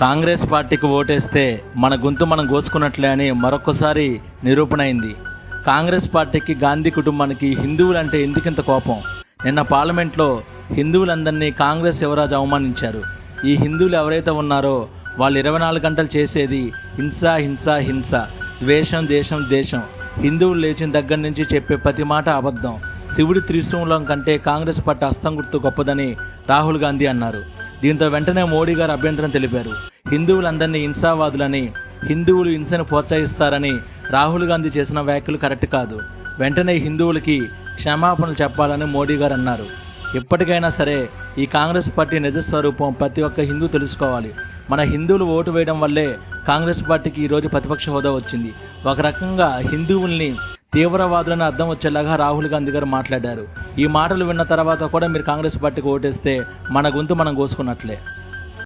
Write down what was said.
కాంగ్రెస్ పార్టీకి ఓటేస్తే మన గొంతు మనం కోసుకున్నట్లే అని మరొకసారి నిరూపణ అయింది. కాంగ్రెస్ పార్టీకి, గాంధీ కుటుంబానికి హిందువులంటే ఎందుకింత కోపం? నిన్న పార్లమెంట్లో హిందువులందరినీ కాంగ్రెస్ యువరాజు అవమానించారు. ఈ హిందువులు ఎవరైతే ఉన్నారో వాళ్ళు 24 గంటలు చేసేది హింస హింస హింస, ద్వేషం దేశం దేశం. హిందువులు లేచిన దగ్గర నుంచి చెప్పే ప్రతి మాట అబద్ధం. శివుడి త్రిశూలం కంటే కాంగ్రెస్ పార్టీ హస్తం గుర్తు గొప్పదని రాహుల్ గాంధీ అన్నారు. దీంతో వెంటనే మోడీ గారు అభ్యంతరం తెలిపారు. హిందువులందరినీ హింసావాదులని, హిందువులు హింసను ప్రోత్సహిస్తారని రాహుల్ గాంధీ చేసిన వ్యాఖ్యలు కరెక్ట్ కాదు. వెంటనే హిందువులకి క్షమాపణలు చెప్పాలని మోడీ గారు అన్నారు. ఎప్పటికైనా సరే ఈ కాంగ్రెస్ పార్టీ నిజస్వరూపం ప్రతి ఒక్క హిందూ తెలుసుకోవాలి. మన హిందువులు ఓటు వేయడం వల్లే కాంగ్రెస్ పార్టీకి ఈరోజు ప్రతిపక్ష హోదా వచ్చింది. ఒక రకంగా హిందువుల్ని తీవ్రవాదులను అర్థం వచ్చేలాగా రాహుల్ గాంధీ గారు మాట్లాడారు. ఈ మాటలు విన్న తర్వాత కూడా మీరు కాంగ్రెస్ పార్టీకి ఓటేస్తే మన గొంతు మనం కోసుకున్నట్లే.